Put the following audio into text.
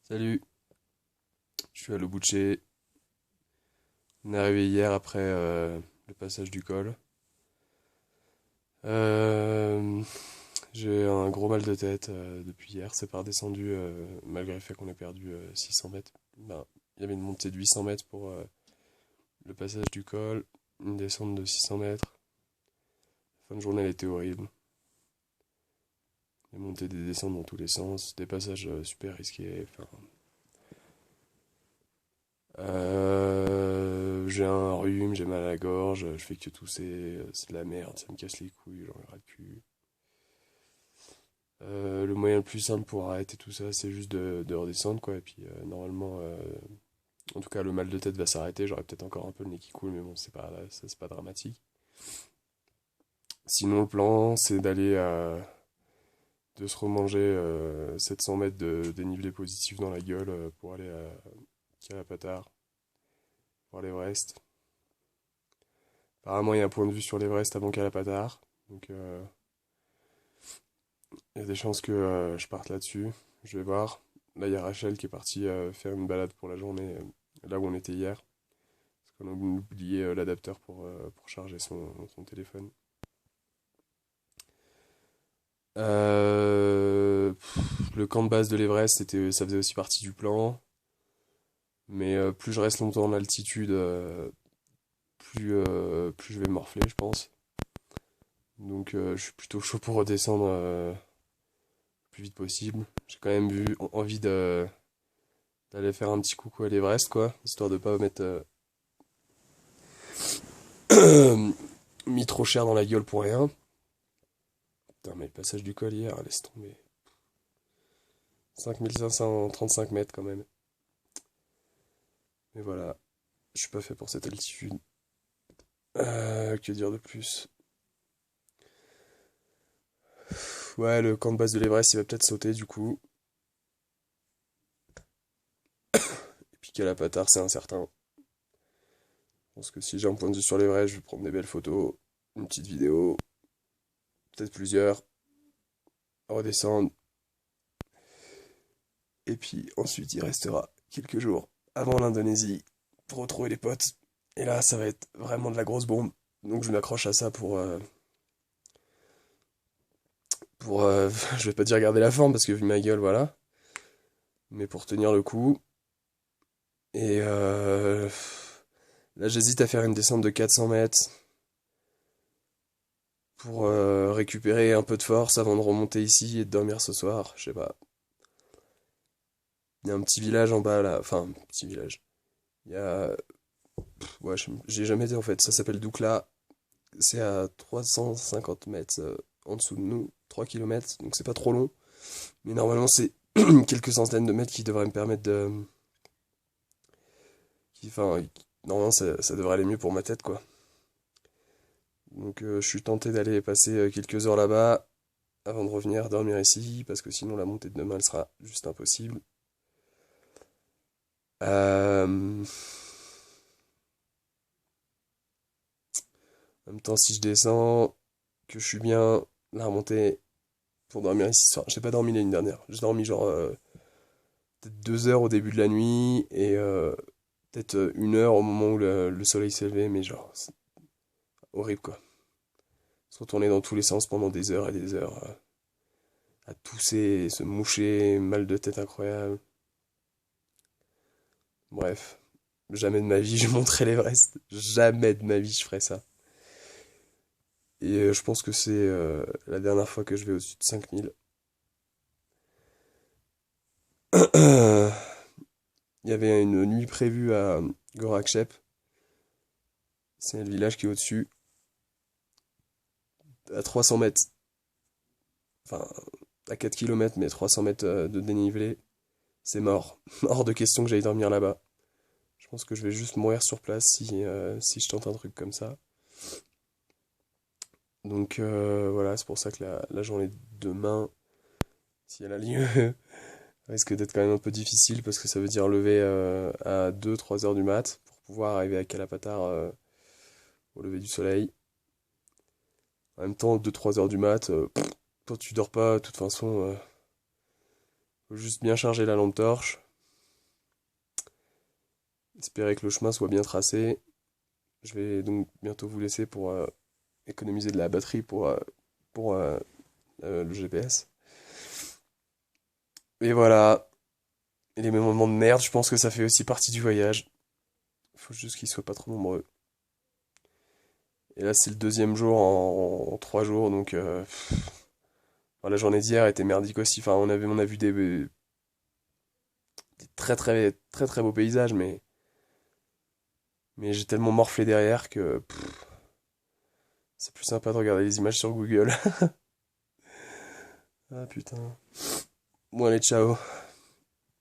Salut, je suis à Lobuche. On est arrivé hier après le passage du col. Euh, j'ai un gros mal de tête depuis hier. C'est pas redescendu malgré le fait qu'on ait perdu 600 mètres. Ben, il y avait une montée de 800 mètres pour le passage du col, une descente de 600 mètres. La fin de journée elle était horrible. Des montées, des descentes dans tous les sens, des passages super risqués. Enfin, j'ai un rhume, j'ai mal à la gorge, je fais que tousser, c'est de la merde, ça me casse les couilles, j'en ai ras le cul. Le moyen le plus simple pour arrêter tout ça, c'est juste de redescendre, quoi. Et puis, normalement, en tout cas, le mal de tête va s'arrêter. J'aurai peut-être encore un peu le nez qui coule, mais bon, c'est pas dramatique. Sinon, le plan, c'est de se remanger 700 mètres de dénivelé positif dans la gueule pour aller à Kalapatar, voir l'Everest. Apparemment, il y a un point de vue sur l'Everest avant Kalapatar. Donc, il y a des chances que je parte là-dessus. Je vais voir. Là, il y a Rachel qui est partie faire une balade pour la journée, là où on était hier. Parce qu'on a oublié l'adapteur pour charger son téléphone. Le camp de base de l'Everest, ça faisait aussi partie du plan. Mais plus je reste longtemps en altitude, plus je vais morfler, je pense. Donc je suis plutôt chaud pour redescendre le plus vite possible. J'ai quand même envie d'aller faire un petit coucou à l'Everest, quoi, histoire de pas mettre mis trop cher dans la gueule pour rien. Putain, mais le passage du col hier, laisse tomber. 5535 mètres quand même. Mais voilà, je suis pas fait pour cette altitude. Que dire de plus? Ouais, le camp de base de l'Everest, il va peut-être sauter du coup. Et puis Kalapatar, c'est incertain. Je pense que si j'ai un point de vue sur l'Everest, je vais prendre des belles photos, une petite vidéo, peut-être plusieurs, redescendre. Et puis ensuite, il restera quelques jours avant l'Indonésie pour retrouver les potes. Et là, ça va être vraiment de la grosse bombe. Donc je m'accroche à ça je vais pas dire garder la forme parce que vu ma gueule, voilà. Mais pour tenir le coup. Et là, j'hésite à faire une descente de 400 mètres pour récupérer un peu de force avant de remonter ici et de dormir ce soir. Je sais pas. Il y a un petit village en bas là. Enfin, petit village. Il y a. Ouais, j'ai jamais été en fait. Ça s'appelle Doukla. C'est à 350 mètres en dessous de nous. 3 km. Donc c'est pas trop long. Mais normalement, c'est quelques centaines de mètres qui devraient me permettre de. Enfin, normalement, ça devrait aller mieux pour ma tête, quoi. Donc, je suis tenté d'aller passer quelques heures là-bas avant de revenir dormir ici, parce que sinon, la montée de demain, elle sera juste impossible. En même temps, si je descends, que je suis bien, la remontée pour dormir ici ce soir. J'ai pas dormi l'année dernière. J'ai dormi genre peut-être 2 heures au début de la nuit et peut-être 1 heure au moment où le soleil s'est levé, mais genre, c'est horrible quoi. Se retourner dans tous les sens pendant des heures et des heures, à tousser, se moucher, mal de tête incroyable. Bref, jamais de ma vie je monterai l'Everest. Jamais de ma vie je ferai ça. Et je pense que c'est la dernière fois que je vais au-dessus de 5000. Il y avait une nuit prévue à Gorakchep. C'est le village qui est au-dessus, à 300 mètres. Enfin, à 4 km, mais 300 mètres de dénivelé. C'est mort. Hors de question que j'aille dormir là-bas. Je pense que je vais juste mourir sur place si je tente un truc comme ça. Donc voilà, c'est pour ça que la journée de demain, si elle a lieu, risque d'être quand même un peu difficile parce que ça veut dire lever à 2-3 heures du mat pour pouvoir arriver à Kalapatar au lever du soleil. En même temps, 2-3 heures du mat, quand tu dors pas, de toute façon, faut juste bien charger la lampe torche. Espérer que le chemin soit bien tracé. Je vais donc bientôt vous laisser pour économiser de la batterie pour le GPS. Et voilà. Et les moments de merde, je pense que ça fait aussi partie du voyage. Faut juste qu'ils soient pas trop nombreux. Et là, c'est le deuxième jour en 3 jours, donc enfin, la journée d'hier était merdique aussi. Enfin, on a vu des très très très très beaux paysages, mais j'ai tellement morflé derrière que c'est plus sympa de regarder les images sur Google. Ah putain. Bon allez, ciao.